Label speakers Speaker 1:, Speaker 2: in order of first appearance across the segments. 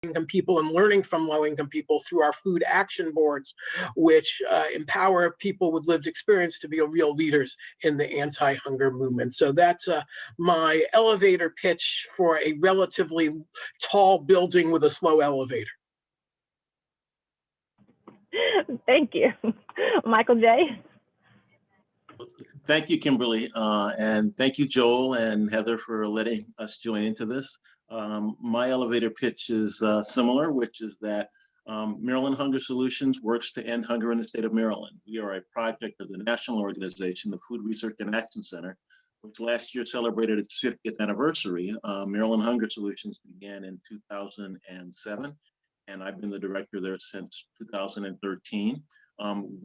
Speaker 1: income people and learning from low-income people through our food action boards, which empower people with lived experience to be real leaders in the anti-hunger movement. So that's my elevator pitch for a relatively tall building with a slow elevator.
Speaker 2: Thank you. Michael J.
Speaker 3: Thank you, Kimberly, and thank you, Joel and Heather, for letting us join into this. My elevator pitch is similar, which is that Maryland Hunger Solutions works to end hunger in the state of Maryland. We are a project of the national organization, the Food Research and Action Center, which last year celebrated its 50th anniversary. Maryland Hunger Solutions began in 2007, and I've been the director there since 2013.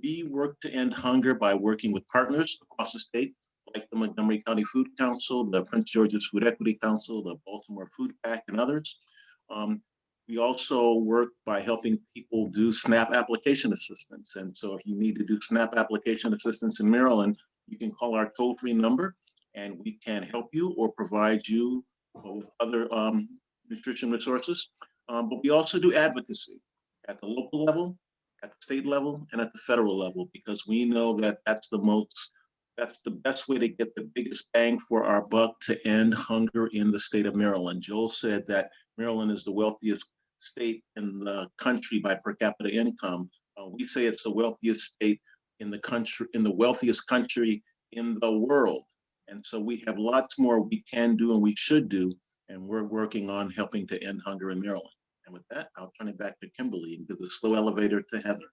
Speaker 3: We work to end hunger by working with partners across the state, like the Montgomery County Food Council, the Prince George's Food Equity Council, the Baltimore Food Pack, and others. We also work by helping people do SNAP application assistance. And so if you need to do SNAP application assistance in Maryland, you can call our toll-free number and we can help you or provide you with other nutrition resources. But we also do advocacy at the local level, at the state level, and at the federal level, because we know that that's the best way to get the biggest bang for our buck to end hunger in the state of Maryland. Joel said that Maryland is the wealthiest state in the country by per capita income. We say it's the wealthiest state in the country, in the wealthiest country in the world. And so we have lots more we can do and we should do, and we're working on helping to end hunger in Maryland. And with that, I'll turn it back to Kimberly and give the slow elevator to Heather.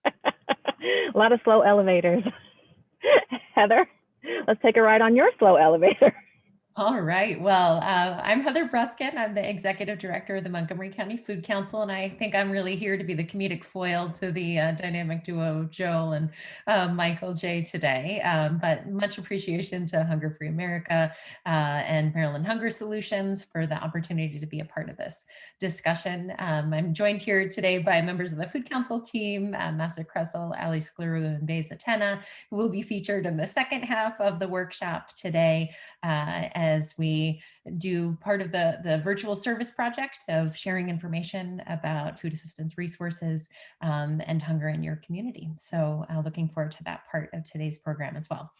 Speaker 2: A lot of slow elevators. Heather, let's take a ride on your slow elevator.
Speaker 4: All right. Well, I'm Heather Bruskin. I'm the Executive Director of the Montgomery County Food Council, and I think I'm really here to be the comedic foil to the dynamic duo Joel and Michael J today. But much appreciation to Hunger Free America and Maryland Hunger Solutions for the opportunity to be a part of this discussion. I'm joined here today by members of the Food Council team, Massa Kressel, Ali Skleru, and Beza Tena, who will be featured in the second half of the workshop today. As we do part of the virtual service project of sharing information about food assistance resources and hunger in your community. So looking forward to that part of today's program as well.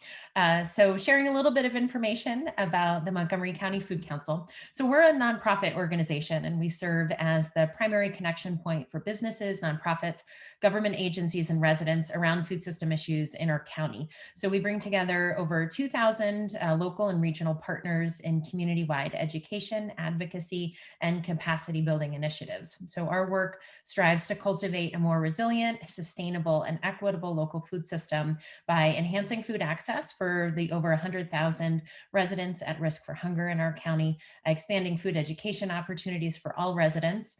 Speaker 4: So sharing a little bit of information about the Montgomery County Food Council. So we're a nonprofit organization and we serve as the primary connection point for businesses, nonprofits, government agencies, and residents around food system issues in our county. So we bring together over 2,000 local and regional partners in community-wide education, advocacy, and capacity building initiatives. So our work strives to cultivate a more resilient, sustainable, and equitable local food system by enhancing food access for the over 100,000 residents at risk for hunger in our county, expanding food education opportunities for all residents,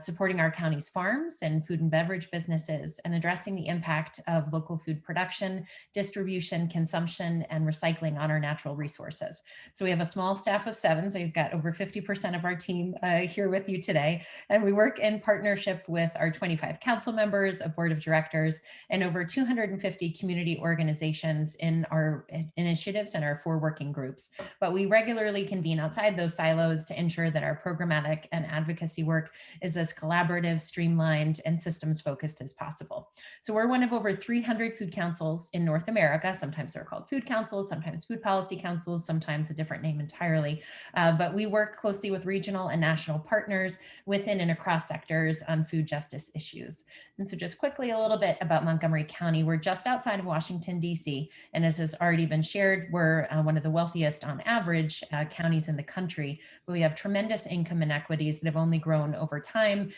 Speaker 4: supporting our county's farms and food and beverage businesses, and addressing the impact of local food production, distribution, consumption, and recycling on our natural resources. So we have a small staff of 7, so you've got over 50% of our team here with you today. And we work in partnership with our 25 council members, a board of directors, and over 250 community organizations in our initiatives and our 4 working groups. But we regularly convene outside those silos to ensure that our programmatic and advocacy work is as collaborative, streamlined, and systems focused as possible. So we're one of over 300 food councils in North America. Sometimes they're called food councils, sometimes food policy councils, sometimes a different name entirely. But we work closely with regional and national partners within and across sectors on food justice issues. And so just quickly a little bit about Montgomery County. We're just outside of Washington, D.C. And as has already been shared, we're one of the wealthiest on average counties in the country. But we have tremendous income inequities that have only grown over time.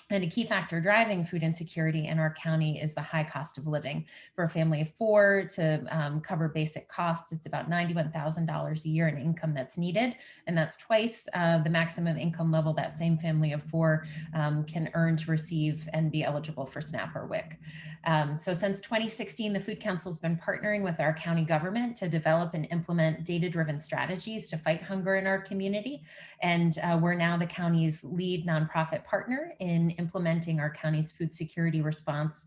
Speaker 4: And a key factor driving food insecurity in our county is the high cost of living. For a family of 4 to cover basic costs, it's about $91,000 a year in income that's needed. And that's twice the maximum income level that same family of 4 can earn to receive and be eligible for SNAP or WIC. So since 2016, the Food Council has been partnering with our county government to develop and implement data-driven strategies to fight hunger in our community. And we're now the county's lead nonprofit partner in implementing our county's food security response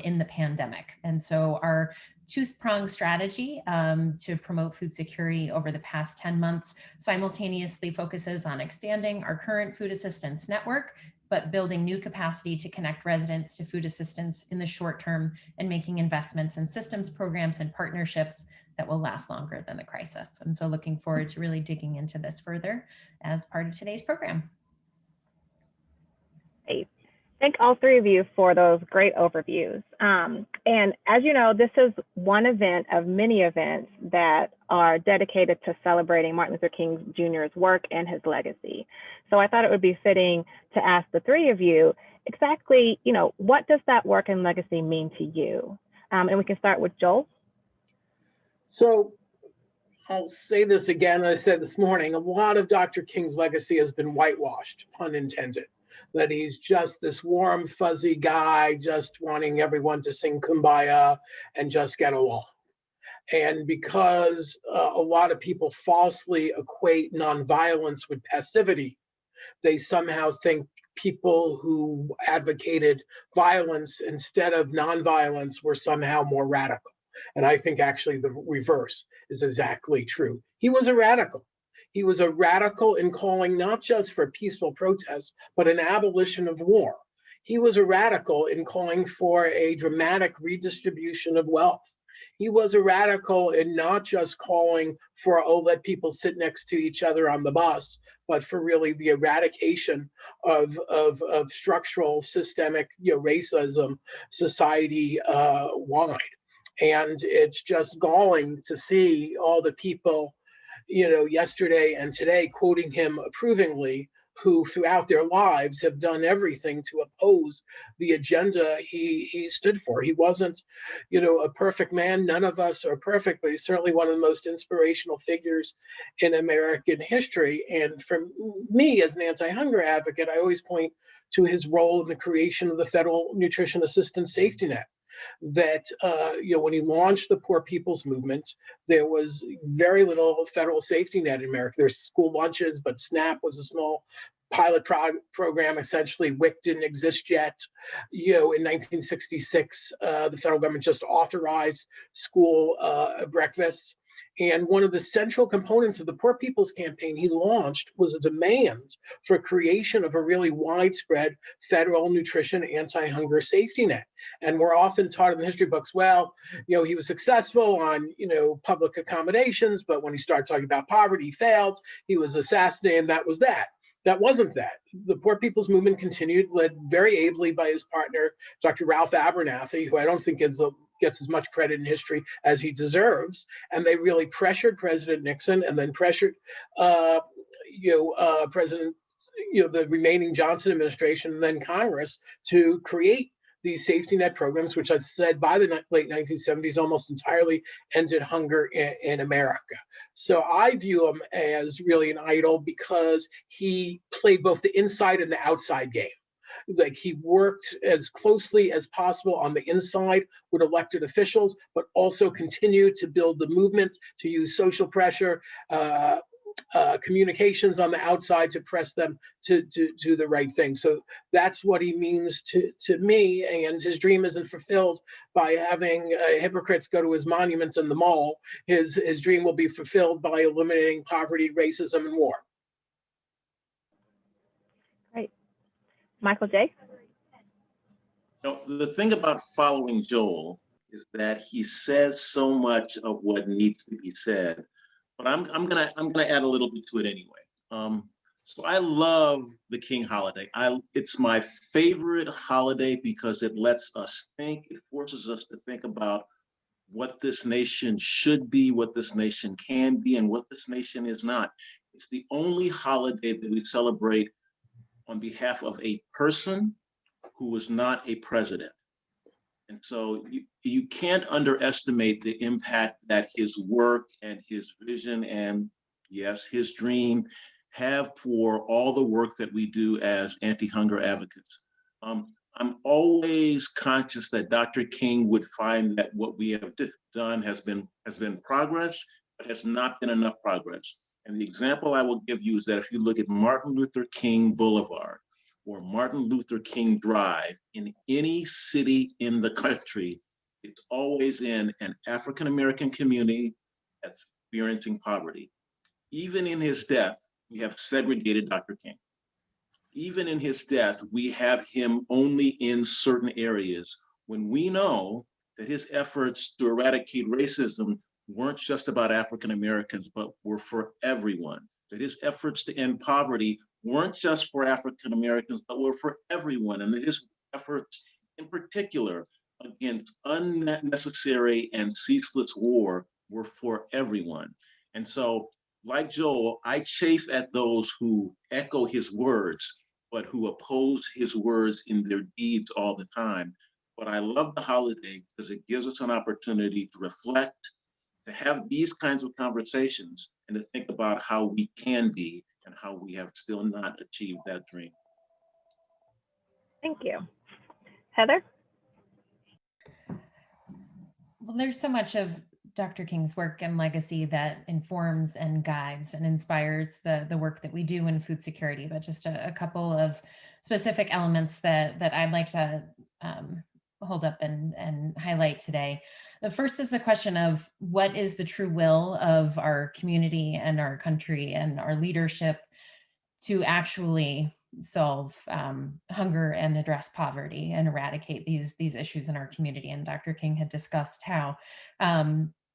Speaker 4: in the pandemic. And so our two-pronged strategy to promote food security over the past 10 months, simultaneously focuses on expanding our current food assistance network, but building new capacity to connect residents to food assistance in the short term and making investments in systems, programs, and partnerships that will last longer than the crisis. And so looking forward to really digging into this further as part of today's program.
Speaker 2: Great. Thank all three of you for those great overviews. And as you know, this is one event of many events that are dedicated to celebrating Martin Luther King Jr.'s work and his legacy. So I thought it would be fitting to ask the three of you exactly, what does that work and legacy mean to you? And we can start with Joel.
Speaker 1: So I'll say this again, as I said this morning, a lot of Dr. King's legacy has been whitewashed, pun intended, that he's just this warm, fuzzy guy, just wanting everyone to sing Kumbaya and just get along. And because a lot of people falsely equate nonviolence with passivity, they somehow think people who advocated violence instead of nonviolence were somehow more radical. And I think actually the reverse is exactly true. He was a radical. He was a radical in calling not just for peaceful protests, but an abolition of war. He was a radical in calling for a dramatic redistribution of wealth. He was a radical in not just calling for, let people sit next to each other on the bus, but for really the eradication of structural systemic racism society-wide. And it's just galling to see all the people, yesterday and today quoting him approvingly, who throughout their lives have done everything to oppose the agenda he stood for. He wasn't, a perfect man. None of us are perfect, but he's certainly one of the most inspirational figures in American history. And for me, as an anti-hunger advocate, I always point to his role in the creation of the Federal Nutrition Assistance Safety Net. That when he launched the Poor People's Movement, there was very little federal safety net in America. There's school lunches, but SNAP was a small pilot program. Essentially, WIC didn't exist yet. In 1966, the federal government just authorized school breakfasts. And one of the central components of the Poor People's Campaign he launched was a demand for creation of a really widespread federal nutrition anti-hunger safety net. And we're often taught in the history books, he was successful on, public accommodations, but when he started talking about poverty, he failed. He was assassinated, and that was that. That wasn't that. The Poor People's Movement continued, led very ably by his partner, Dr. Ralph Abernathy, who I don't think gets as much credit in history as he deserves. And they really pressured President Nixon and then pressured the remaining Johnson administration and then Congress to create these safety net programs, which I said by the late 1970s almost entirely ended hunger in America. So I view him as really an idol because he played both the inside and the outside game. Like he worked as closely as possible on the inside with elected officials, but also continued to build the movement, to use social pressure, communications on the outside to press them to do the right thing. So that's what he means to me. And his dream isn't fulfilled by having hypocrites go to his monuments in the mall. His dream will be fulfilled by eliminating poverty, racism, and war.
Speaker 2: Great. Michael J.
Speaker 3: The thing about following Joel is that he says so much of what needs to be said, but I'm gonna add a little bit to it anyway. So I love the King holiday. It's my favorite holiday because it lets us think. It forces us to think about what this nation should be, what this nation can be, and what this nation is not. It's the only holiday that we celebrate on behalf of a person who was not a president. And so you can't underestimate the impact that his work and his vision and, yes, his dream have for all the work that we do as anti-hunger advocates. I'm always conscious that Dr. King would find that what we have done has been progress, but has not been enough progress. And the example I will give you is that if you look at Martin Luther King Boulevard or Martin Luther King Drive in any city in the country, it's always in an African-American community that's experiencing poverty. Even in his death, we have segregated Dr. King. Even in his death, we have him only in certain areas when we know that his efforts to eradicate racism weren't just about African Americans, but were for everyone. That his efforts to end poverty weren't just for African Americans, but were for everyone. And that his efforts in particular against unnecessary and ceaseless war were for everyone. And so, like Joel, I chafe at those who echo his words, but who oppose his words in their deeds all the time. But I love the holiday because it gives us an opportunity to reflect, to have these kinds of conversations, and to think about how we can be and how we have still not achieved that dream.
Speaker 2: Thank you. Heather?
Speaker 4: Well, there's so much of Dr. King's work and legacy that informs and guides and inspires the work that we do in food security, but just a couple of specific elements that I'd like to hold up and highlight today. The first is the question of what is the true will of our community and our country and our leadership to actually solve hunger and address poverty and eradicate these issues in our community. And Dr. King had discussed how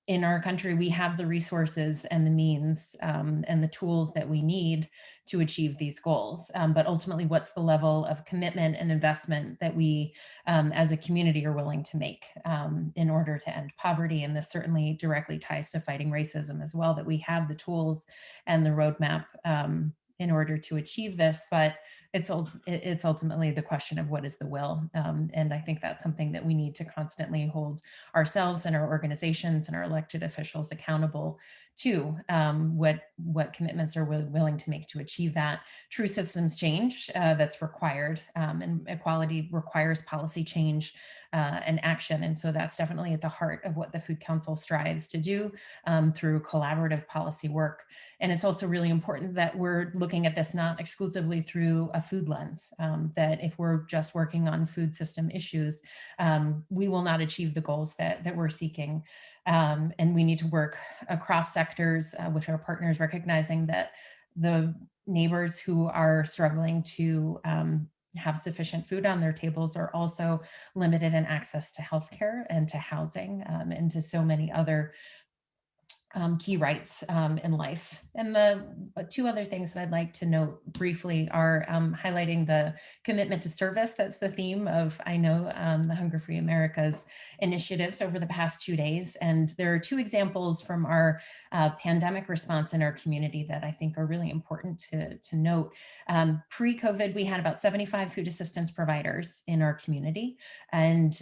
Speaker 4: in our country we have the resources and the means and the tools that we need to achieve these goals. But ultimately, what's the level of commitment and investment that we as a community are willing to make in order to end poverty? And this certainly directly ties to fighting racism as well, that we have the tools and the roadmap in order to achieve this, but it's ultimately the question of what is the will. And I think that's something that we need to constantly hold ourselves and our organizations and our elected officials accountable to, what commitments are we willing to make to achieve that. True systems change that's required, and equality requires policy change and action. And so that's definitely at the heart of what the Food Council strives to do through collaborative policy work. And it's also really important that we're looking at this not exclusively through a food lens, that if we're just working on food system issues, we will not achieve the goals that we're seeking. And we need to work across sectors with our partners, recognizing that the neighbors who are struggling to have sufficient food on their tables are also limited in access to healthcare and to housing and to so many other key rights in life. And the two other things that I'd like to note briefly are highlighting the commitment to service. That's the theme of, I know, the Hunger Free America's initiatives over the past 2 days. And there are two examples from our pandemic response in our community that I think are really important to note. Pre-COVID, we had about 75 food assistance providers in our community. And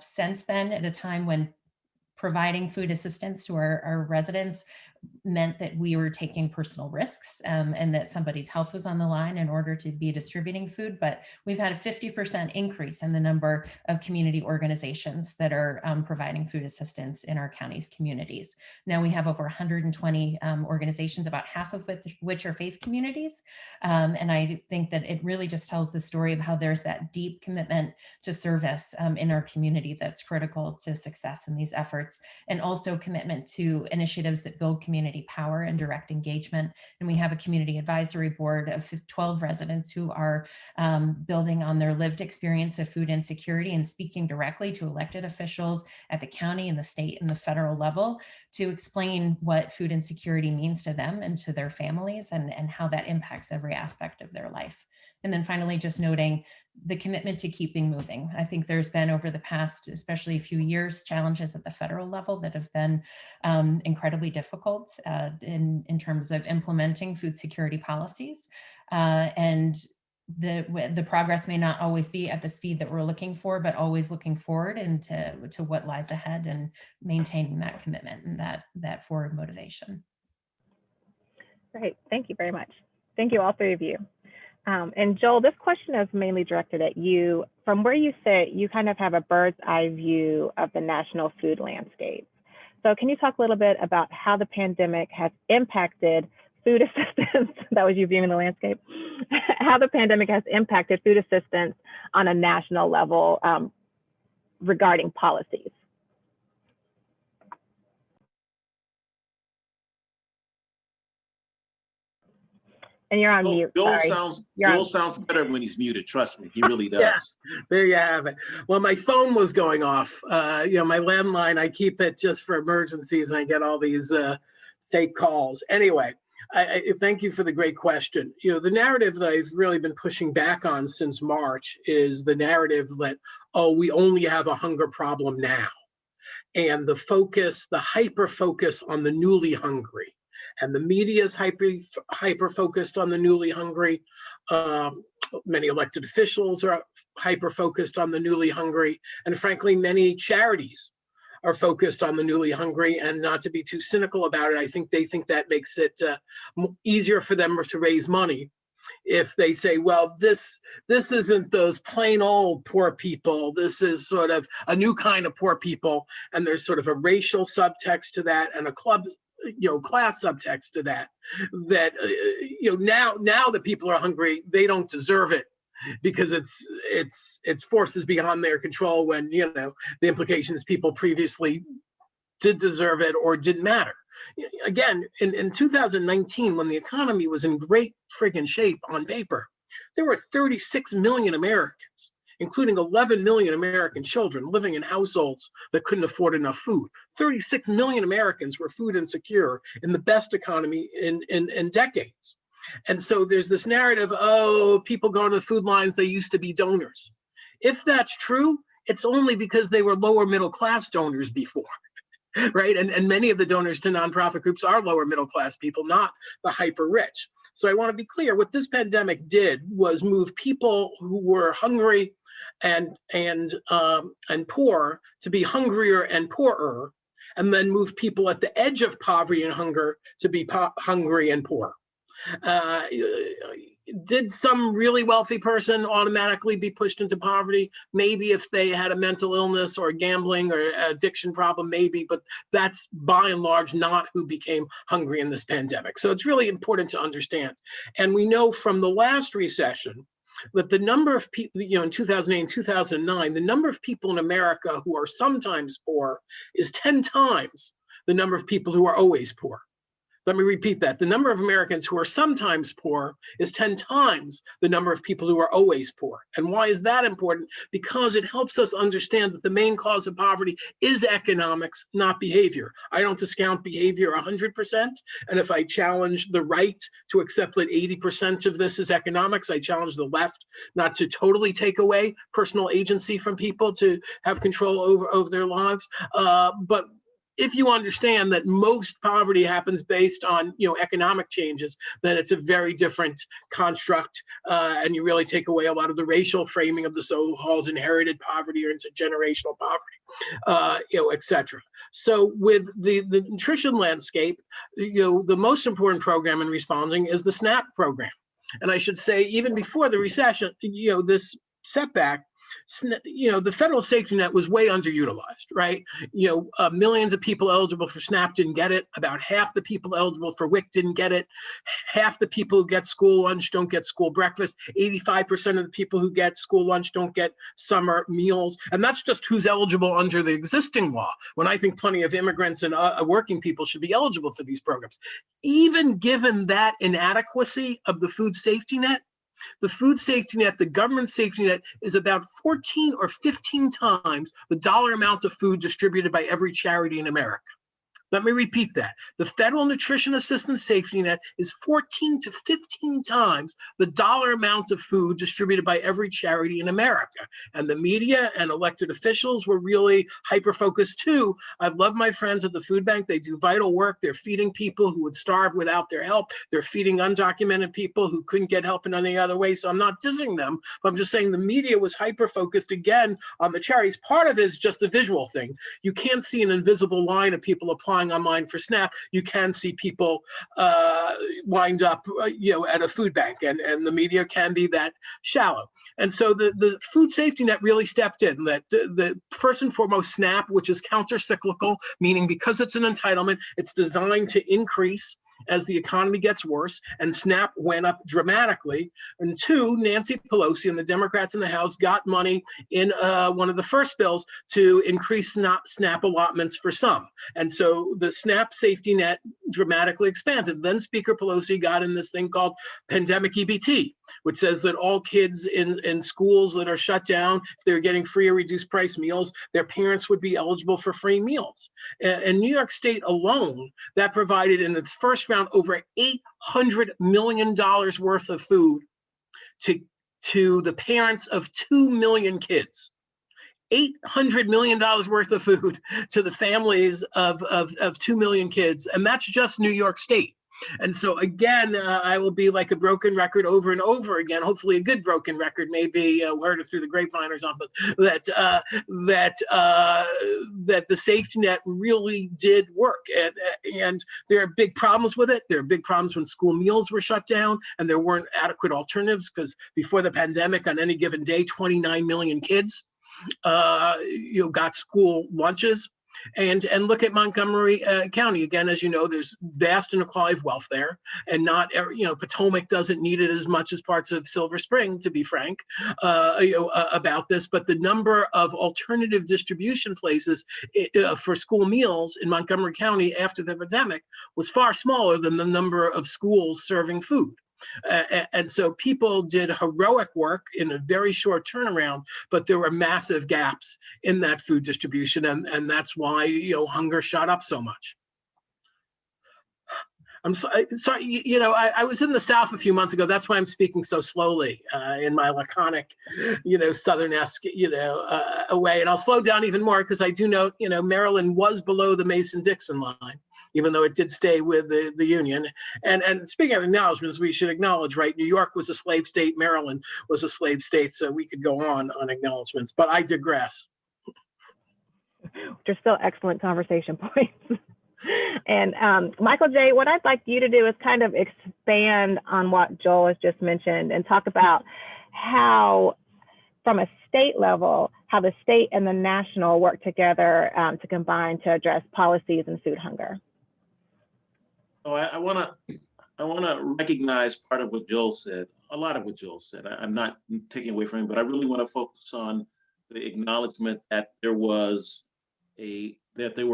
Speaker 4: since then, at a time when providing food assistance to our residents meant that we were taking personal risks and that somebody's health was on the line in order to be distributing food. But we've had a 50% increase in the number of community organizations that are providing food assistance in our county's communities. Now we have over 120 organizations, about half of which are faith communities. And I think that it really just tells the story of how there's that deep commitment to service in our community that's critical to success in these efforts, and also commitment to initiatives that build community power and direct engagement. And we have a community advisory board of 12 residents who are building on their lived experience of food insecurity and speaking directly to elected officials at the county and the state and the federal level to explain what food insecurity means to them and to their families, and how that impacts every aspect of their life. And then finally, just noting the commitment to keeping moving. I think there's been, over the past, especially a few years, challenges at the federal level that have been incredibly difficult in terms of implementing food security policies. And the progress may not always be at the speed that we're looking for, but always looking forward and to what lies ahead and maintaining that commitment and that forward motivation.
Speaker 2: Great, thank you very much. Thank you, all three of you. And Joel, this question is mainly directed at you. From where you sit, you kind of have a bird's eye view of the national food landscape. So can you talk a little bit about how the pandemic has impacted food assistance? That was you viewing the landscape. How the pandemic has impacted food assistance on a national level regarding policies. And you're on mute.
Speaker 3: Joel
Speaker 2: Sorry.
Speaker 3: sounds better when he's muted. Trust me, he really does.
Speaker 1: Yeah, there you have it. Well, my phone was going off. My landline, I keep it just for emergencies. And I get all these fake calls. Anyway, I thank you for the great question. The narrative that I've really been pushing back on since March is the narrative that, oh, we only have a hunger problem now. And the hyper focus on the newly hungry. And the media is hyper focused on the newly hungry. Many elected officials are hyper focused on the newly hungry. And frankly, many charities are focused on the newly hungry. And not to be too cynical about it, I think they think that makes it easier for them to raise money. If they say, well, this isn't those plain old poor people, this is sort of a new kind of poor people, and there's sort of a racial subtext to that and a class subtext to that, now that people are hungry, they don't deserve it because it's forces beyond their control when, the implication is people previously did deserve it or didn't matter. Again, in 2019, when the economy was in great friggin' shape on paper, there were 36 million Americans, including 11 million American children living in households that couldn't afford enough food. 36 million Americans were food insecure in the best economy in decades. And so there's this narrative, oh, people going to the food lines, they used to be donors. If that's true, it's only because they were lower middle class donors before. Right. And many of the donors to nonprofit groups are lower middle class people, not the hyper rich. So I want to be clear, what this pandemic did was move people who were hungry and poor to be hungrier and poorer, and then move people at the edge of poverty and hunger to be hungry and poor. Did some really wealthy person automatically be pushed into poverty? Maybe if they had a mental illness or gambling or addiction problem, maybe, but that's by and large not who became hungry in this pandemic. So it's really important to understand. And we know from the last recession that the number of people, in 2008 and 2009, the number of people in America who are sometimes poor is 10 times the number of people who are always poor. Let me repeat that. The number of Americans who are sometimes poor is 10 times the number of people who are always poor. And why is that important? Because it helps us understand that the main cause of poverty is economics, not behavior. I don't discount behavior 100%. And if I challenge the right to accept that 80% of this is economics, I challenge the left not to totally take away personal agency from people to have control over their lives. But if you understand that most poverty happens based on economic changes, then it's a very different construct, and you really take away a lot of the racial framing of the so-called inherited poverty or intergenerational poverty, et cetera. So with the nutrition landscape, the most important program in responding is the SNAP program. And I should say, even before the recession, this setback, the federal safety net was way underutilized, right? Millions of people eligible for SNAP didn't get it. About half the people eligible for WIC didn't get it. Half the people who get school lunch don't get school breakfast. 85% of the people who get school lunch don't get summer meals. And that's just who's eligible under the existing law, when I think plenty of immigrants and working people should be eligible for these programs. Even given that inadequacy of the food safety net, the food safety net, the government safety net, is about 14 or 15 times the dollar amount of food distributed by every charity in America. Let me repeat that. The federal nutrition assistance safety net is 14 to 15 times the dollar amount of food distributed by every charity in America. And the media and elected officials were really hyper-focused too. I love my friends at the food bank. They do vital work. They're feeding people who would starve without their help. They're feeding undocumented people who couldn't get help in any other way. So I'm not dissing them, but I'm just saying the media was hyper-focused again on the charities. Part of it is just a visual thing. You can't see an invisible line of people applying online for SNAP. You can see people lined up, at a food bank, and the media can be that shallow. And so the food safety net really stepped in. That the first and foremost, SNAP, which is counter-cyclical, meaning because it's an entitlement, it's designed to increase as the economy gets worse, and SNAP went up dramatically. And two, Nancy Pelosi and the Democrats in the House got money in one of the first bills to increase SNAP allotments for some. And so the SNAP safety net, dramatically expanded. Then Speaker Pelosi got in this thing called pandemic EBT, which says that all kids in schools that are shut down, if they're getting free or reduced price meals, their parents would be eligible for free meals. And New York State alone, that provided in its first round over $800 million worth of food to the parents of 2 million kids. $800 million worth of food to the families of 2 million kids. And that's just New York State. And so again, I will be like a broken record over and over again. Hopefully, a good broken record, maybe heard it through the grapevine or something. That the safety net really did work, and there are big problems with it. There are big problems when school meals were shut down and there weren't adequate alternatives. Because before the pandemic, on any given day, 29 million kids got school lunches. And look at Montgomery County. Again, as you know, there's vast inequality of wealth there, and not Potomac doesn't need it as much as parts of Silver Spring, to be frank, about this. But the number of alternative distribution places for school meals in Montgomery County after the pandemic was far smaller than the number of schools serving food. And so people did heroic work in a very short turnaround, but there were massive gaps in that food distribution, and that's why hunger shot up so much. I'm sorry. I was in the South a few months ago. That's why I'm speaking so slowly in my laconic, Southern-esque, way. And I'll slow down even more because I do note, Maryland was below the Mason-Dixon line, even though it did stay with the Union. And speaking of acknowledgments, we should acknowledge, right? New York was a slave state. Maryland was a slave state. So we could go on acknowledgments, but I digress.
Speaker 2: Which are still excellent conversation points. And Michael J., what I'd like you to do is kind of expand on what Joel has just mentioned and talk about how, from a state level, how the state and the national work together to combine to address policies and food hunger.
Speaker 3: Oh, I want to recognize part of what Joel said, a lot of what Joel said. I'm not taking away from him, but I really want to focus on the acknowledgement that there were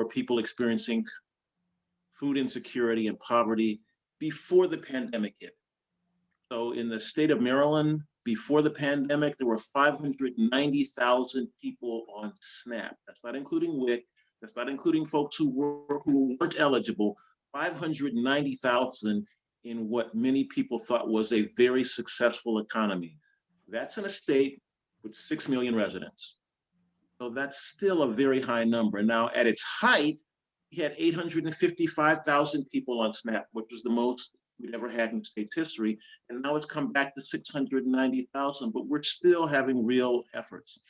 Speaker 3: people experiencing food insecurity and poverty before the pandemic hit. So in the state of Maryland, before the pandemic, there were 590,000 people on SNAP. That's not including WIC. That's not including folks who weren't eligible. 590,000 in what many people thought was a very successful economy. That's in a state with 6 million residents. So that's still a very high number. Now, at its height, we had 855,000 people on SNAP, which was the most we'd ever had in state's history. And now it's come back to 690,000, but we're still having real efforts.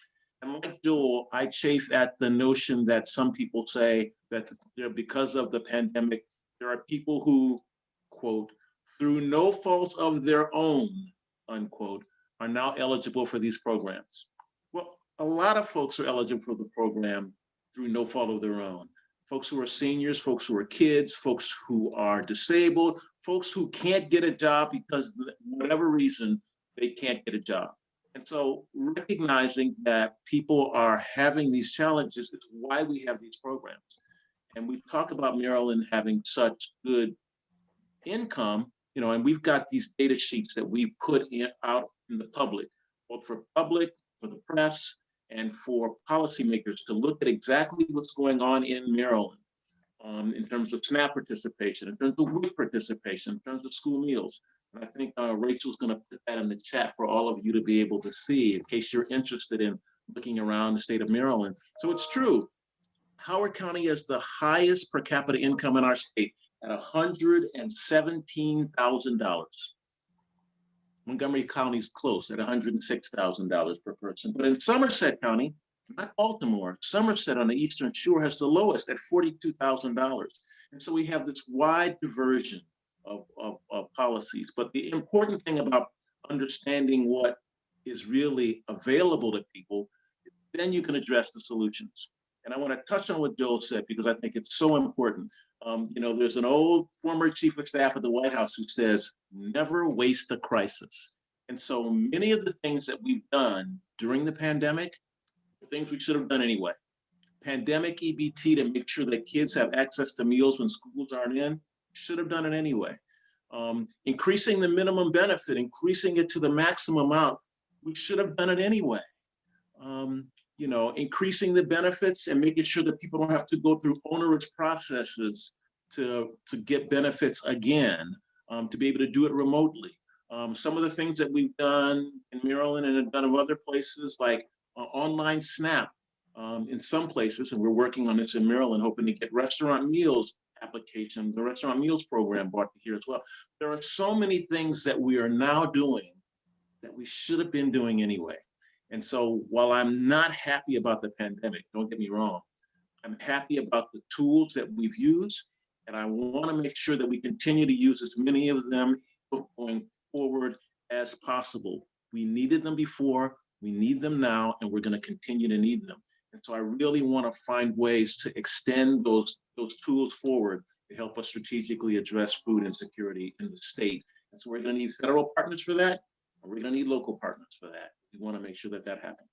Speaker 3: And like Joel, I chafe at the notion that some people say that because of the pandemic, there are people who, quote, through no fault of their own, unquote, are now eligible for these programs. Well, a lot of folks are eligible for the program through no fault of their own. Folks who are seniors, folks who are kids, folks who are disabled, folks who can't get a job because for whatever reason, they can't get a job. And so recognizing that people are having these challenges is why we have these programs. And we talk about Maryland having such good income, and we've got these data sheets that we put out in the public, both for the press, and for policymakers to look at exactly what's going on in Maryland in terms of SNAP participation, in terms of WIC participation, in terms of school meals. And I think Rachel's going to put that in the chat for all of you to be able to see in case you're interested in looking around the state of Maryland. So it's true. Howard County has the highest per capita income in our state at $117,000. Montgomery County is close at $106,000 per person. But in Somerset County, not Baltimore, Somerset on the Eastern Shore has the lowest at $42,000. And so we have this wide diversion of policies. But the important thing about understanding what is really available to people, then you can address the solutions. And I want to touch on what Joel said because I think it's so important. There's an old former chief of staff at the White House who says, never waste a crisis. And so many of the things that we've done during the pandemic, are things we should have done anyway. Pandemic EBT to make sure that kids have access to meals when schools aren't in, Should have done it anyway. Increasing the minimum benefit, increasing it to the maximum amount, we should have done it anyway. You know, increasing the benefits and making sure that people don't have to go through onerous processes to get benefits again, to be able to do it remotely. Some of the things that we've done in Maryland and have done in other places, like online SNAP in some places, and we're working on this in Maryland, hoping to get restaurant meals application, the restaurant meals program brought to here as well. There are so many things that we are now doing that we should have been doing anyway. And so while I'm not happy about the pandemic, don't get me wrong, I'm happy about the tools that we've used, and I want to make sure that we continue to use as many of them going forward as possible. We needed them before, we need them now, and we're going to continue to need them. And so I really want to find ways to extend those tools forward to help us strategically address food insecurity in the state. And so we're going to need federal partners for that, and we're going to need local partners for that. We want to make sure that that happens.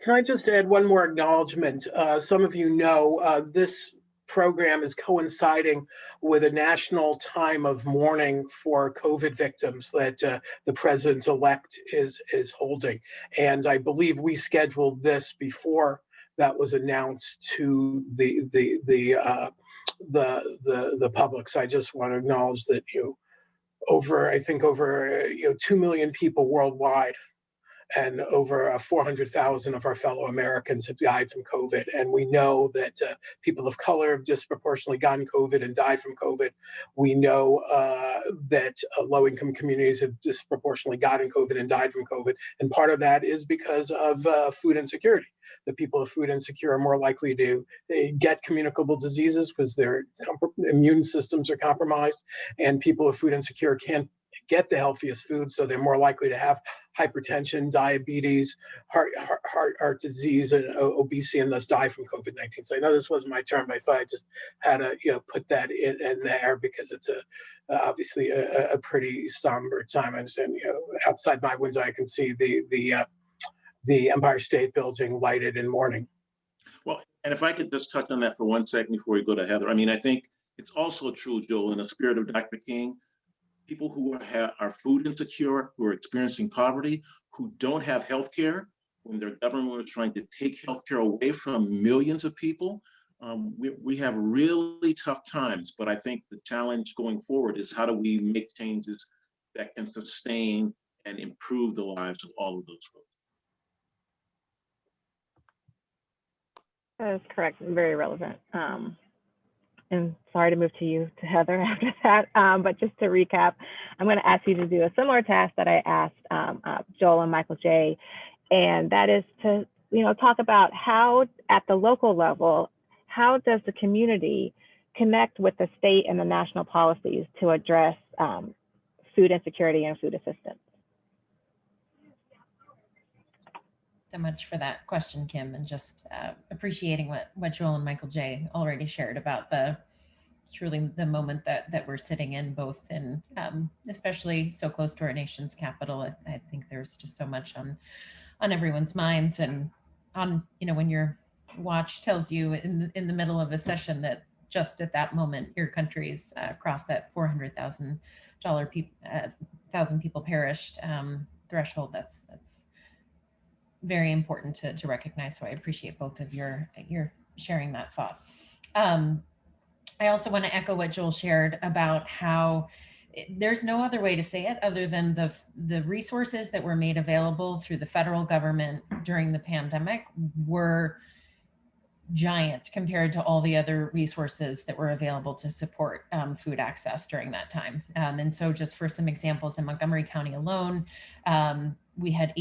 Speaker 1: Can I just add one more acknowledgement? Some of you know this program is coinciding with a national time of mourning for COVID victims that the president-elect is holding. And I believe we scheduled this before that was announced to the public. So I just want to acknowledge that I think over 2 million people worldwide, and over 400,000 of our fellow Americans have died from COVID. And we know that people of color have disproportionately gotten COVID and died from COVID. We know that low-income communities have disproportionately gotten COVID and died from COVID. And part of that is because of food insecurity. The people of food insecure are more likely to get communicable diseases because their immune systems are compromised, and people of food insecure can't get the healthiest food, so they're more likely to have hypertension, diabetes, heart disease, and obesity, and thus die from COVID-19. So I know this wasn't my term, but I thought I just had to put that in there because it's obviously a pretty somber time. I understand, outside my window I can see the Empire State Building lighted in mourning.
Speaker 3: Well, and if I could just touch on that for 1 second before we go to Heather. I mean, I think it's also true, Joel, in the spirit of Dr. King, people who are food insecure, who are experiencing poverty, who don't have health care, when their government is trying to take health care away from millions of people, we have really tough times. But I think the challenge going forward is how do we make changes that can sustain and improve the lives of all of those folks.
Speaker 2: That is correct, very relevant. And sorry to move to Heather after that, but just to recap, I'm going to ask you to do a similar task that I asked Joel and Michael J, and that is to talk about how at the local level, how does the community connect with the state and the national policies to address food insecurity and food assistance?
Speaker 4: So much for that question, Kim, and just appreciating what Joel and Michael J already shared about truly the moment that we're sitting in, both in especially so close to our nation's capital. I think there's just so much on everyone's minds, and on when your watch tells you in the middle of a session that just at that moment your country's crossed that 400,000 people perished threshold. That's very important to recognize. So I appreciate both of your sharing that thought. I also want to echo what Joel shared about how there's no other way to say it other than the resources that were made available through the federal government during the pandemic were giant compared to all the other resources that were available to support food access during that time. And so just for some examples, in Montgomery County alone, we had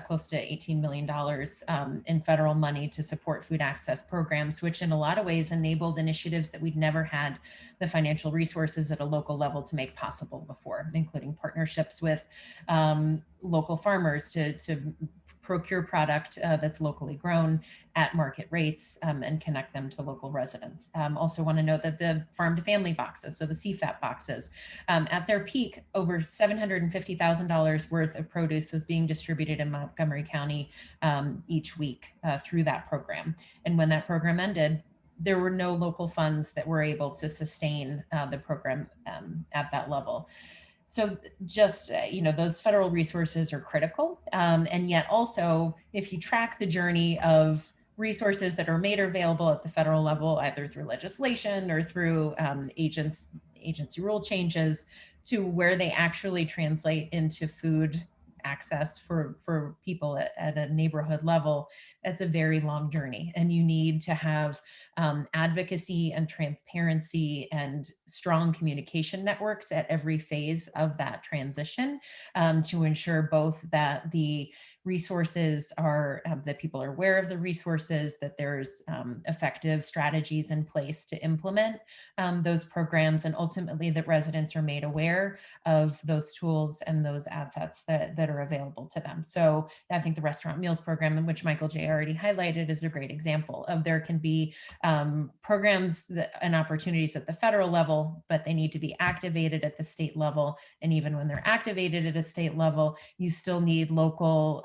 Speaker 4: close to $18 million in federal money to support food access programs, which in a lot of ways enabled initiatives that we'd never had the financial resources at a local level to make possible before, including partnerships with local farmers to procure product that's locally grown at market rates and connect them to local residents. Also want to note that the farm to family boxes, so the CFAP boxes, at their peak, over $750,000 worth of produce was being distributed in Montgomery County each week through that program. And when that program ended, there were no local funds that were able to sustain the program at that level. So just, those federal resources are critical. And yet also, if you track the journey of resources that are made available at the federal level, either through legislation or through agency rule changes, to where they actually translate into food access for people at a neighborhood level, that's a very long journey. And you need to have advocacy and transparency and strong communication networks at every phase of that transition to ensure both that the resources are, that people are aware of the resources, that there's effective strategies in place to implement those programs, and ultimately that residents are made aware of those tools and those assets that are available to them. So I think the restaurant meals program, in which Michael J. already highlighted, is a great example of there can be programs and opportunities at the federal level, but they need to be activated at the state level. And even when they're activated at a state level, you still need local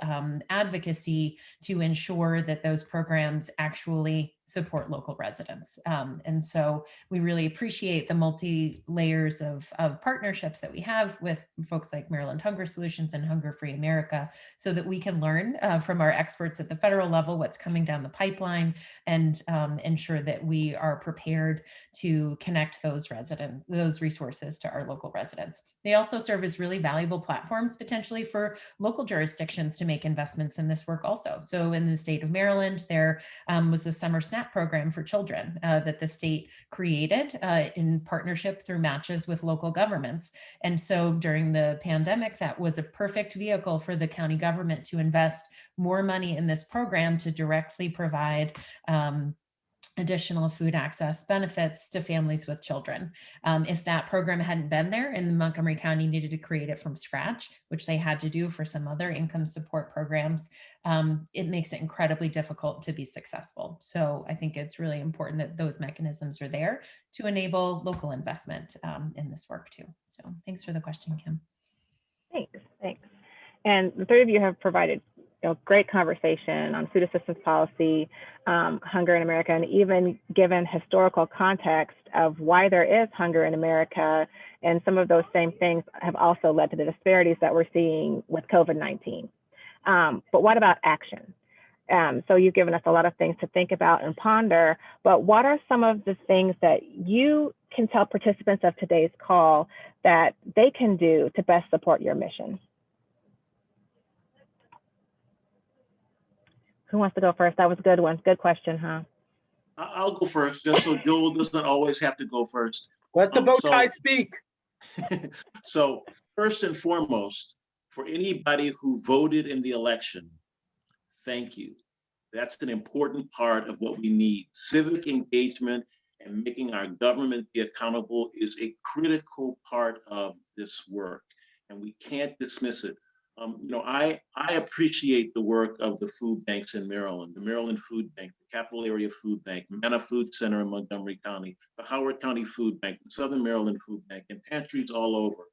Speaker 4: advocacy to ensure that those programs actually support local residents. And so we really appreciate the multi-layers of partnerships that we have with folks like Maryland Hunger Solutions and Hunger Free America, so that we can learn from our experts at the federal level what's coming down the pipeline, and ensure that we are prepared to connect those resources to our local residents. They also serve as really valuable platforms potentially for local jurisdictions to make investments in this work also. So in the state of Maryland, there was a summer SNAP program for children that the state created in partnership through matches with local governments. And so during the pandemic, that was a perfect vehicle for the county government to invest more money in this program to directly provide additional food access benefits to families with children. If that program hadn't been there and Montgomery County needed to create it from scratch, which they had to do for some other income support programs, it makes it incredibly difficult to be successful. So I think it's really important that those mechanisms are there to enable local investment in this work too. So thanks for the question, Kim.
Speaker 2: Thanks. And the three of you have provided great conversation on food assistance policy, hunger in America, and even given historical context of why there is hunger in America. And some of those same things have also led to the disparities that we're seeing with COVID-19. But what about action? So you've given us a lot of things to think about and ponder, but what are some of the things that you can tell participants of today's call that they can do to best support your mission? Who wants to go first? That was a good one. Good question, huh?
Speaker 3: I'll go first, just so Joel doesn't always have to go first.
Speaker 1: Let the bow tie speak.
Speaker 3: So first and foremost, for anybody who voted in the election, thank you. That's an important part of what we need. Civic engagement and making our government be accountable is a critical part of this work, and we can't dismiss it. I appreciate the work of the food banks in Maryland, the Maryland Food Bank, the Capital Area Food Bank, Manna Food Center in Montgomery County, the Howard County Food Bank, the Southern Maryland Food Bank, and pantries all over.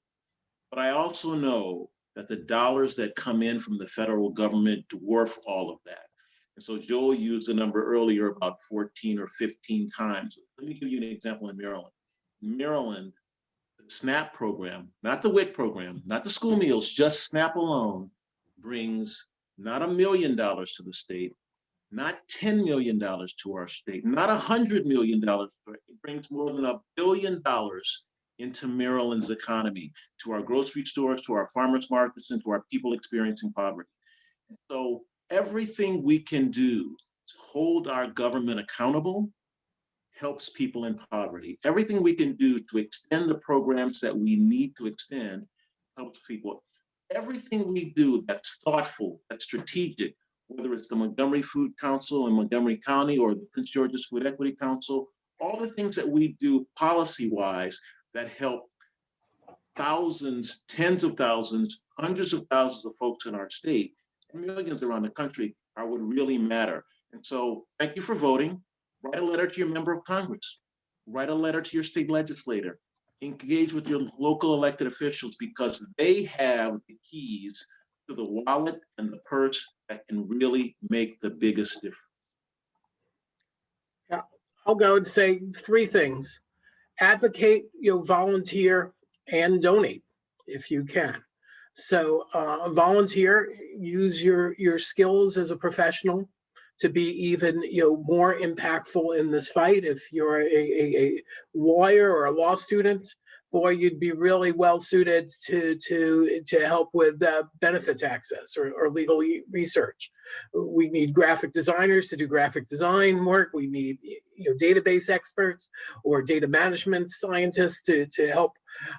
Speaker 3: But I also know that the dollars that come in from the federal government dwarf all of that. And so Joel used a number earlier about 14 or 15 times. Let me give you an example in Maryland. Maryland, the SNAP program, not the WIC program, not the school meals, just SNAP alone, brings not $1 million to the state, not $10 million to our state, not $100 million. It brings more than $1 billion into Maryland's economy, to our grocery stores, to our farmers markets, and to our people experiencing poverty. And so everything we can do to hold our government accountable helps people in poverty. Everything we can do to extend the programs that we need to extend helps people. Everything we do that's thoughtful, that's strategic, whether it's the Montgomery Food Council in Montgomery County or the Prince George's Food Equity Council, all the things that we do policy-wise that help thousands, tens of thousands, hundreds of thousands of folks in our state, and millions around the country, are what really matter. And so thank you for voting. Write a letter to your member of Congress. Write a letter to your state legislator. Engage with your local elected officials, because they have the keys to the wallet and the purse that can really make the biggest difference.
Speaker 1: Yeah, I'll go and say three things. Advocate, volunteer, and donate if you can. So volunteer, use your skills as a professional to be even more impactful in this fight. If you're a lawyer or a law student, boy, you'd be really well suited to help with benefits access or legal research. We need graphic designers to do graphic design work. We need database experts or data management scientists to help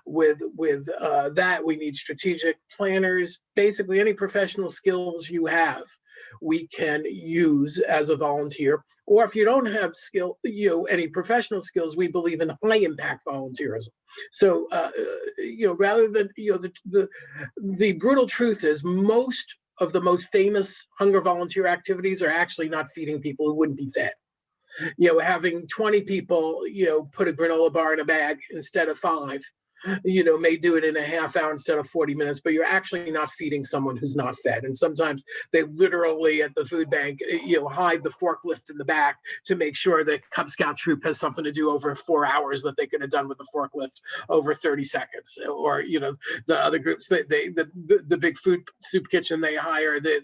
Speaker 1: with that. We need strategic planners. Basically, any professional skills you have, we can use as a volunteer. Or if you don't have any professional skills, we believe in high impact volunteerism. So, rather than, the brutal truth is most of the most famous hunger volunteer activities are actually not feeding people who wouldn't be fed. Having 20 people, put a granola bar in a bag instead of 5, may do it in a half hour instead of 40 minutes, but you're actually not feeding someone who's not fed. And sometimes they literally at the food bank, hide the forklift in the back to make sure that Cub Scout troop has something to do over 4 hours that they could have done with the forklift over 30 seconds. Or, the other groups, the big food soup kitchen, they hire they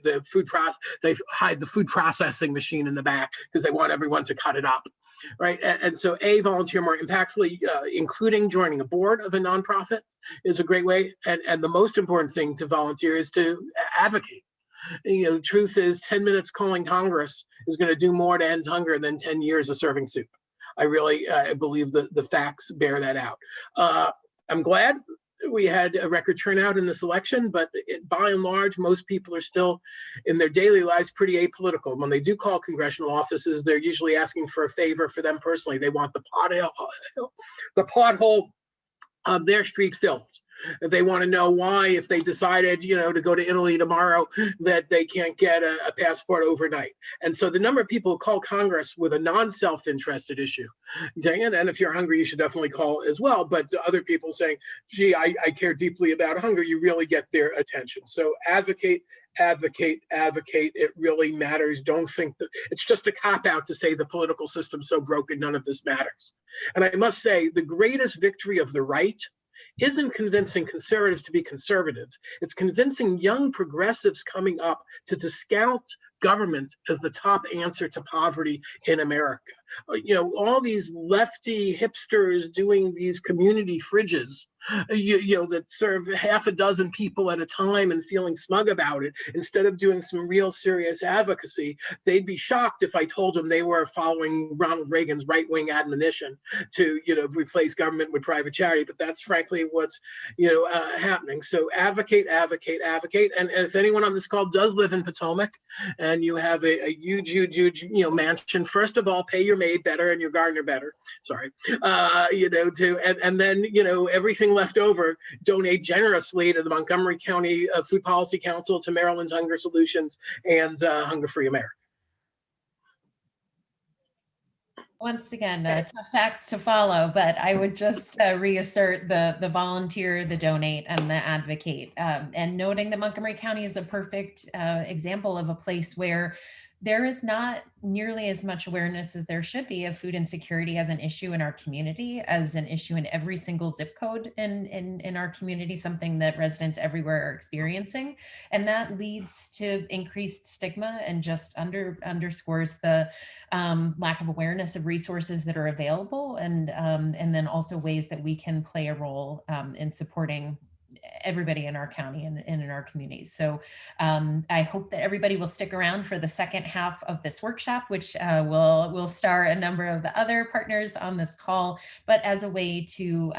Speaker 1: hide the food processing machine in the back because they want everyone to cut it up. Right. And so volunteer more impactfully, including joining a board of a nonprofit is a great way. And the most important thing to volunteer is to advocate. Truth is 10 minutes calling Congress is going to do more to end hunger than 10 years of serving soup. I really believe that the facts bear that out. I'm glad we had a record turnout in this election, but by and large, most people are still in their daily lives pretty apolitical. When they do call congressional offices, they're usually asking for a favor for them personally. They want the pothole on their street filled. They want to know why, if they decided, to go to Italy tomorrow, that they can't get a passport overnight. And so the number of people who call Congress with a non-self-interested issue, and if you're hungry, you should definitely call as well. But other people saying, gee, I care deeply about hunger, you really get their attention. So advocate. It really matters. Don't think that it's just a cop-out to say the political system's so broken, none of this matters. And I must say, the greatest victory of the right isn't convincing conservatives to be conservative. It's convincing young progressives coming up to discount government as the top answer to poverty in America. All these lefty hipsters doing these community fridges, that serve half a dozen people at a time and feeling smug about it, instead of doing some real serious advocacy. They'd be shocked if I told them they were following Ronald Reagan's right-wing admonition to, replace government with private charity. But that's frankly what's, happening. So advocate. And if anyone on this call does live in Potomac and you have a huge, mansion, first of all, pay your maid better and your gardener better. Sorry. And then, everything left over, donate generously to the Montgomery County Food Policy Council, to Maryland Hunger Solutions, and Hunger Free America.
Speaker 4: Once again, tough tax to follow, but I would just reassert the volunteer, the donate, and the advocate, and noting that Montgomery County is a perfect example of a place where there is not nearly as much awareness as there should be of food insecurity as an issue in our community, as an issue in every single zip code in our community, something that residents everywhere are experiencing. And that leads to increased stigma and just underscores the lack of awareness of resources that are available, and then also ways that we can play a role in supporting everybody in our county and in our communities. So I hope that everybody will stick around for the second half of this workshop, which will star a number of the other partners on this call, but as a way to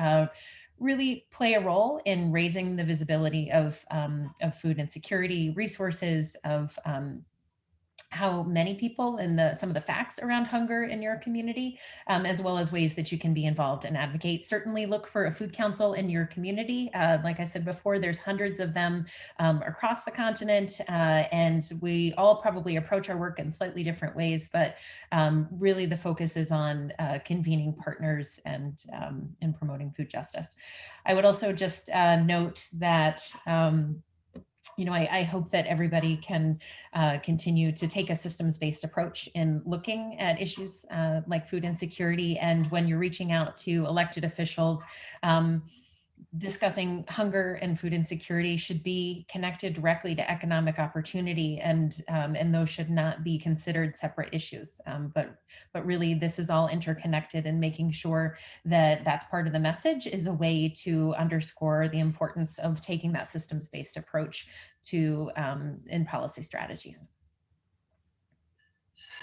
Speaker 4: really play a role in raising the visibility of food insecurity, resources, of how many people and some of the facts around hunger in your community, as well as ways that you can be involved and advocate. Certainly look for a food council in your community. Like I said before, there's hundreds of them across the continent, and we all probably approach our work in slightly different ways, but really the focus is on convening partners and promoting food justice. I would also just note that I hope that everybody can continue to take a systems-based approach in looking at issues like food insecurity. And when you're reaching out to elected officials, discussing hunger and food insecurity should be connected directly to economic opportunity, and those should not be considered separate issues. But really, this is all interconnected, and making sure that that's part of the message is a way to underscore the importance of taking that systems-based approach to in policy strategies.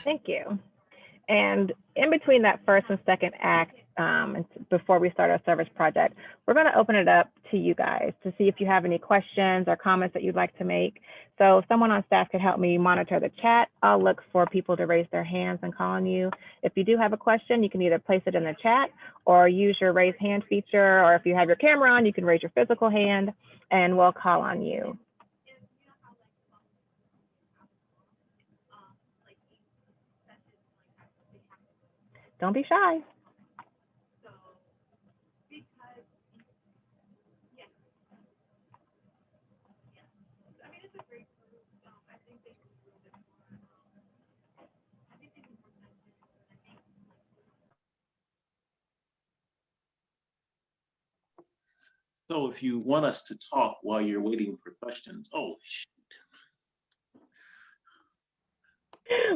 Speaker 2: Thank you. And in between that first and second act, before we start our service project, we're going to open it up to you guys to see if you have any questions or comments that you'd like to make. So if someone on staff could help me monitor the chat, I'll look for people to raise their hands and call on you. If you do have a question, you can either place it in the chat or use your raise hand feature, or if you have your camera on, you can raise your physical hand and we'll call on you. Don't be shy.
Speaker 3: So if you want us to talk while you're waiting for questions,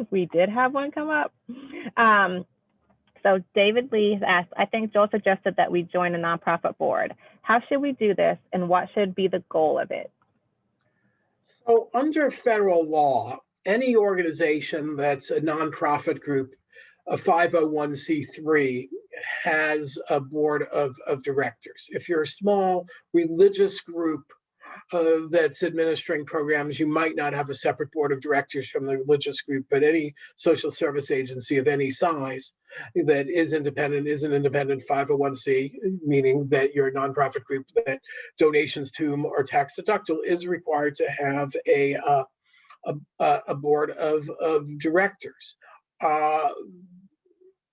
Speaker 2: We did have one come up. So David Lee has asked, I think Joel suggested that we join a nonprofit board. How should we do this, and what should be the goal of it?
Speaker 1: So under federal law, any organization that's a nonprofit group, a 501c3, has a board of directors. If you're a small religious group that's administering programs, you might not have a separate board of directors from the religious group, but any social service agency of any size that is independent is an independent 501c, meaning that your nonprofit group that donations to whom are tax deductible is required to have a board of directors.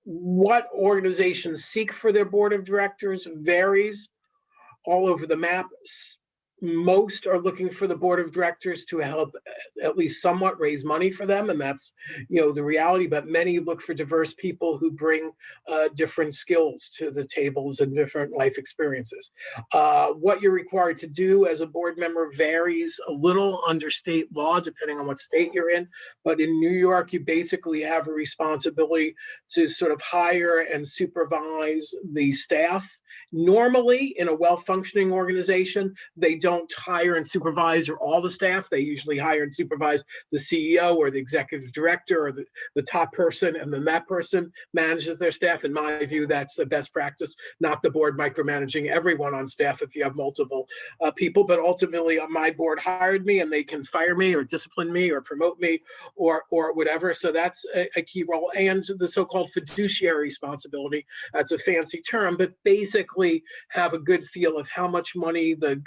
Speaker 1: What organizations seek for their board of directors varies all over the map. Most are looking for the board of directors to help at least somewhat raise money for them, and that's the reality. But many look for diverse people who bring different skills to the tables and different life experiences. What you're required to do as a board member varies a little under state law, depending on what state you're in. But in New York, you basically have a responsibility to sort of hire and supervise the staff. Normally, in a well-functioning organization, they don't hire and supervise all the staff. They usually hire and supervise the CEO or the executive director or the top person, and then that person manages their staff. In my view, that's the best practice, not the board micromanaging everyone on staff if you have multiple people. But ultimately, my board hired me, and they can fire me or discipline me or promote me or whatever. So that's a key role. And the so-called fiduciary responsibility, that's a fancy term, but basically have a good feel of how much money the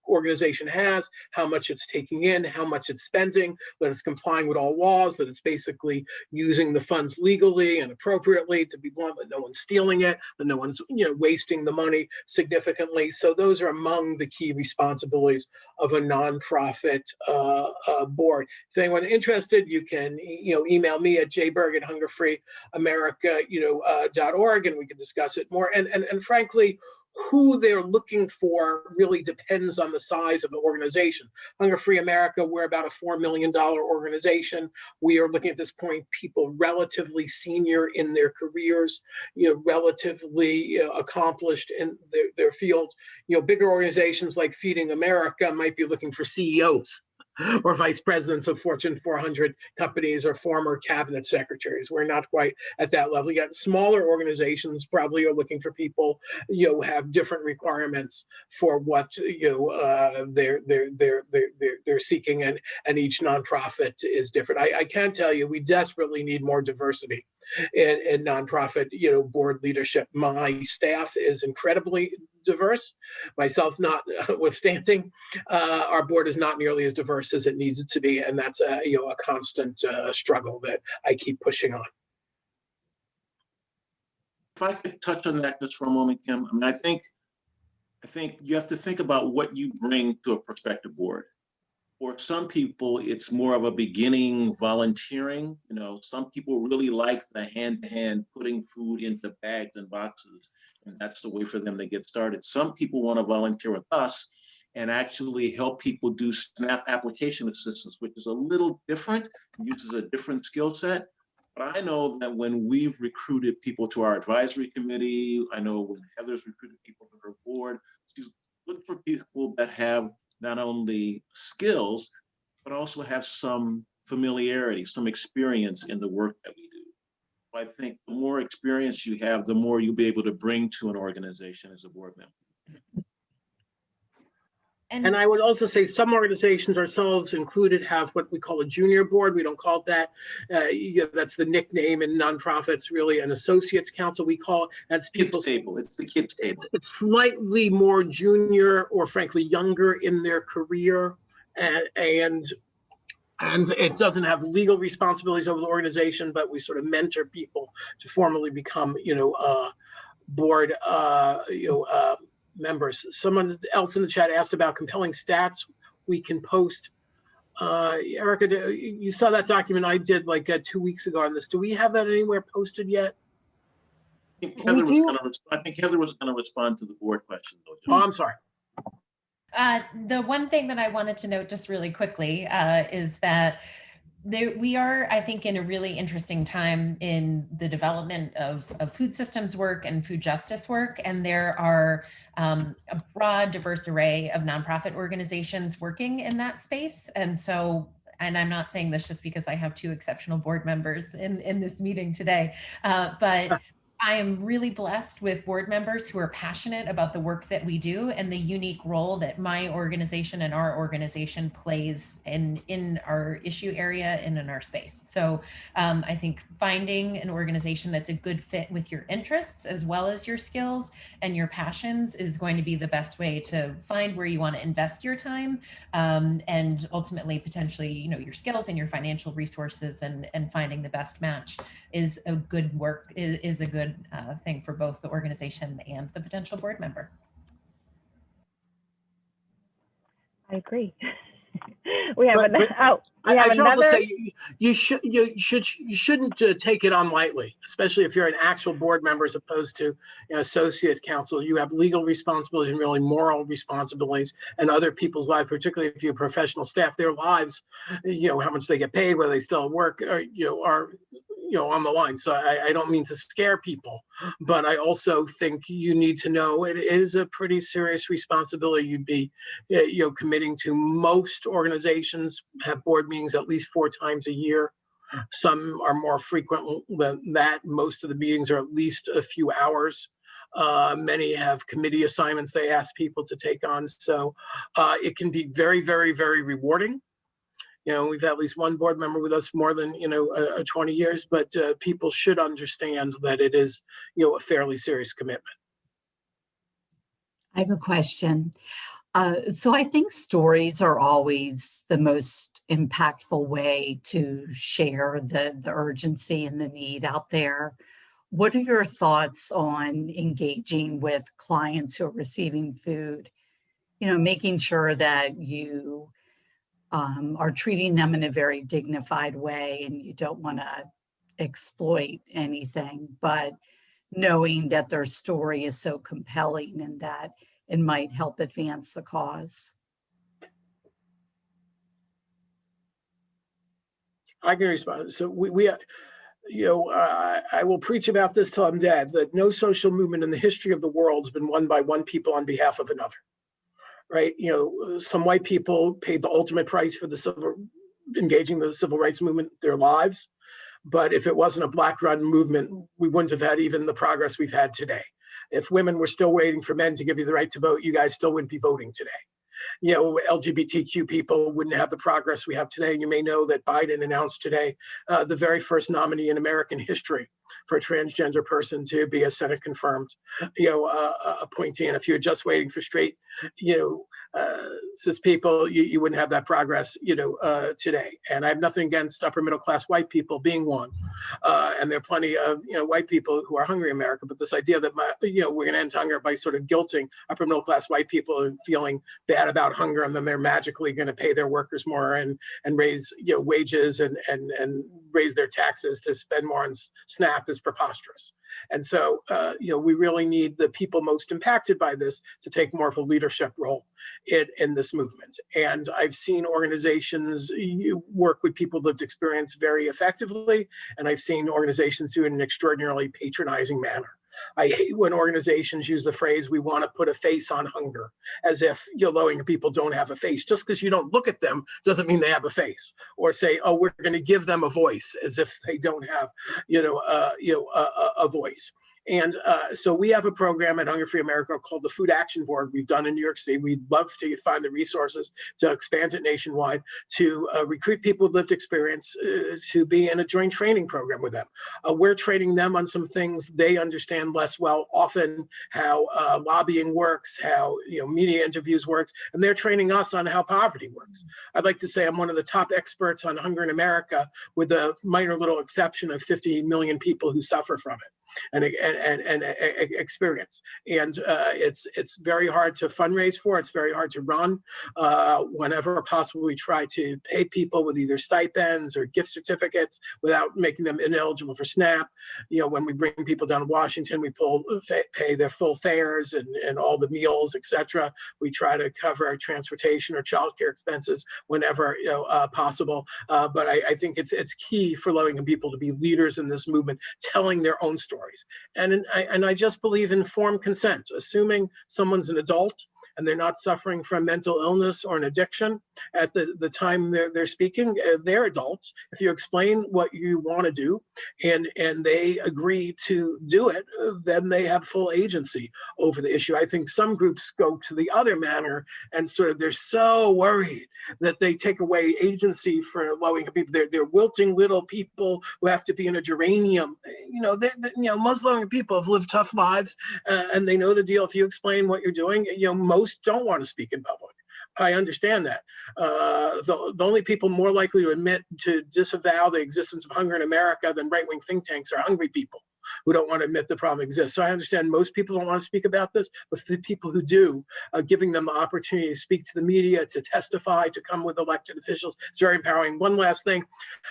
Speaker 1: organization has, how much it's taking in, how much it's spending, that it's complying with all laws, that it's basically using the funds legally and appropriately, to be blunt, that no one's stealing it, that no one's wasting the money significantly. So those are among the key responsibilities of a nonprofit board. If anyone's interested, you can email me at jberg@hungerfreeamerica.org, and we can discuss it more. And frankly, who they're looking for really depends on the size of the organization. Hunger Free America, we're about a $4 million organization. We are looking at this point people relatively senior in their careers, relatively accomplished in their fields. Bigger organizations like Feeding America might be looking for CEOs or vice presidents of Fortune 400 companies or former cabinet secretaries. We're not quite at that level yet. Smaller organizations probably are looking for people have different requirements for what they're seeking, and each nonprofit is different. I can tell you we desperately need more diversity in nonprofit board leadership. My staff is incredibly diverse, myself notwithstanding. Our board is not nearly as diverse as it needs it to be, and that's a constant struggle that I keep pushing on.
Speaker 3: If I could touch on that just for a moment, Kim. I mean, I think you have to think about what you bring to a prospective board. For some people, it's more of a beginning volunteering. You know, some people really like the hand-to-hand putting food into bags and boxes, and that's the way for them to get started. Some people want to volunteer with us and actually help people do SNAP application assistance, which is a little different, uses a different skill set. But I know that when we've recruited people to our advisory committee, I know when Heather's recruited people to her board, she's looking for people that have not only skills, but also have some familiarity, some experience in the work that we do. I think the more experience you have, the more you'll be able to bring to an organization as a board member.
Speaker 1: And I would also say some organizations, ourselves included, have what we call a junior board. We don't call it that. That's the nickname in nonprofits, really. An associates council, we call it. That's
Speaker 3: Kids table. It's the kids table.
Speaker 1: It's slightly more junior or frankly younger in their career, and it doesn't have legal responsibilities over the organization, but we sort of mentor people to formally become, board, members. Someone else in the chat asked about compelling stats we can post. Erica, you saw that document I did like 2 weeks ago on this. Do we have that anywhere posted yet?
Speaker 3: I think Heather was going to respond to the board question, though.
Speaker 1: Oh, I'm sorry.
Speaker 4: The one thing that I wanted to note just really quickly is that we are, I think, in a really interesting time in the development of food systems work and food justice work. And there are a broad, diverse array of nonprofit organizations working in that space. And so, and I'm not saying this just because I have two exceptional board members in this meeting today, but I am really blessed with board members who are passionate about the work that we do and the unique role that my organization and our organization plays in our issue area and in our space. So I think finding an organization that's a good fit with your interests as well as your skills and your passions is going to be the best way to find where you want to invest your time and ultimately potentially, your skills and your financial resources and finding the best match is a good work, is a good thing for both the organization and the potential board member.
Speaker 2: I agree. We have
Speaker 1: I should also say you shouldn't take it on lightly, especially if you're an actual board member as opposed to associate counsel. You have legal responsibilities and really moral responsibilities, and other people's lives, particularly if you have professional staff, their lives, how much they get paid, whether they still work, are on the line. So I don't mean to scare people, but I also think you need to know it is a pretty serious responsibility you'd be committing to. Most organizations have board meetings at least 4 times a year. Some are more frequent than that. Most of the meetings are at least a few hours. Many have committee assignments they ask people to take on. So it can be very, very, very rewarding. We've had at least one board member with us more than 20 years, but people should understand that it is a fairly serious commitment.
Speaker 5: I have a question. So I think stories are always the most impactful way to share the urgency and the need out there. What are your thoughts on engaging with clients who are receiving food? Making sure that you are treating them in a very dignified way and you don't want to exploit anything, but knowing that their story is so compelling and that it might help advance the cause.
Speaker 1: I can respond. So I will preach about this till I'm dead, that no social movement in the history of the world has been won by one people on behalf of another. Right? Some white people paid the ultimate price for engaging the civil rights movement, their lives. But if it wasn't a Black-run movement, we wouldn't have had even the progress we've had today. If women were still waiting for men to give you the right to vote, you guys still wouldn't be voting today. LGBTQ people wouldn't have the progress we have today. And you may know that Biden announced today the very first nominee in American history for a transgender person to be a Senate confirmed, appointee. And if you're just waiting for straight, cis people, you wouldn't have that progress, today. And I have nothing against upper middle class white people being one. And there are plenty of, white people who are hungry in America. But this idea that, we're going to end hunger by sort of guilting upper middle class white people and feeling bad about hunger, and then they're magically going to pay their workers more and raise, wages and raise their taxes to spend more on SNAP is preposterous. And so, we really need the people most impacted by this to take more of a leadership role in this movement. And I've seen organizations work with people with lived experience very effectively, and I've seen organizations do it in an extraordinarily patronizing manner. I hate when organizations use the phrase, we want to put a face on hunger, as if low-income people don't have a face. Just because you don't look at them doesn't mean they have a face. Or say, oh, we're going to give them a voice, as if they don't have, a voice. And so we have a program at Hunger Free America called the Food Action Board. We've done in New York City. We'd love to find the resources to expand it nationwide, to recruit people with lived experience to be in a joint training program with them. We're training them on some things they understand less well, often how lobbying works, how media interviews works, and they're training us on how poverty works. I'd like to say I'm one of the top experts on hunger in America, with a minor little exception of 50 million people who suffer from it and experience. And it's very hard to fundraise for. It's very hard to run. Whenever possible, we try to pay people with either stipends or gift certificates without making them ineligible for SNAP. When we bring people down to Washington, we pay their full fares and all the meals, etc. We try to cover our transportation or childcare expenses whenever possible. But I think it's key for low-income people to be leaders in this movement, telling their own stories. And I just believe informed consent, assuming someone's an adult and they're not suffering from mental illness or an addiction at the time they're speaking, they're adults. If you explain what you want to do and they agree to do it, then they have full agency over the issue. I think some groups go to the other manner and sort of they're so worried that they take away agency for low-income people. They're wilting little people who have to be in a geranium. Most low-income people have lived tough lives and they know the deal. If you explain what you're doing, most don't want to speak in public. I understand that. The only people more likely to admit to disavow the existence of hunger in America than right-wing think tanks are hungry people who don't want to admit the problem exists. So I understand most people don't want to speak about this, but for the people who do, giving them the opportunity to speak to the media, to testify, to come with elected officials, it's very empowering. One last thing,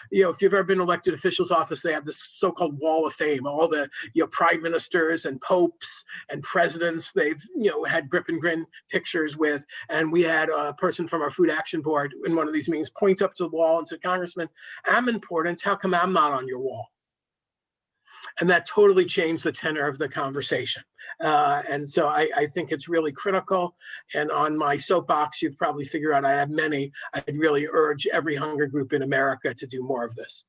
Speaker 1: if you've ever been in elected officials' office, they have this so-called wall of fame, all the prime ministers and popes and presidents they've had grip and grin pictures with. And we had a person from our Food Action Board in one of these meetings point up to the wall and said, Congressman, I'm important. How come I'm not on your wall? And that totally changed the tenor of the conversation. And so I think it's really critical. And on my soapbox, you've probably figured out I have many. I'd really urge every hunger group in America to do more of this.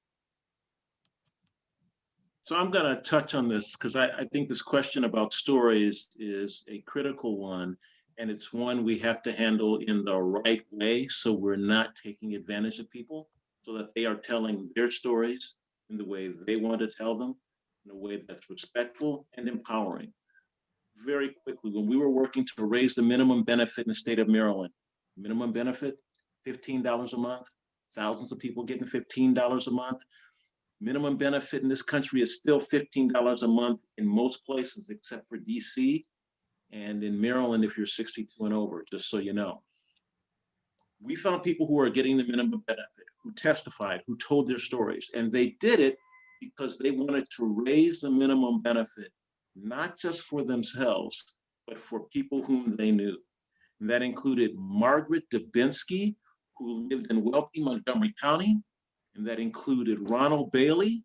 Speaker 3: So I'm going to touch on this because I think this question about stories is a critical one. And it's one we have to handle in the right way so we're not taking advantage of people, so that they are telling their stories in the way they want to tell them, in a way that's respectful and empowering. Very quickly, when we were working to raise the minimum benefit in the state of Maryland, minimum benefit, $15 a month, thousands of people getting $15 a month. Minimum benefit in this country is still $15 a month in most places except for DC, and in Maryland if you're 62 and over, just so you know. We found people who are getting the minimum benefit, who testified, who told their stories, and they did it because they wanted to raise the minimum benefit, not just for themselves, but for people whom they knew. And that included Margaret Dubinsky, who lived in wealthy Montgomery County, and that included Ronald Bailey,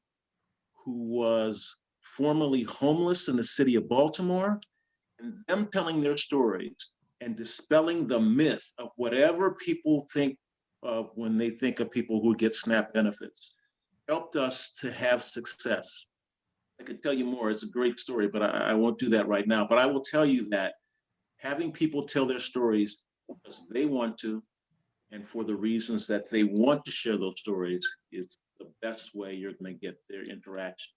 Speaker 3: who was formerly homeless in the city of Baltimore, and them telling their stories and dispelling the myth of whatever people think of when they think of people who get SNAP benefits, helped us to have success. I could tell you more, it's a great story, but I won't do that right now. But I will tell you that having people tell their stories because they want to, and for the reasons that they want to share those stories, is the best way you're going to get their interaction.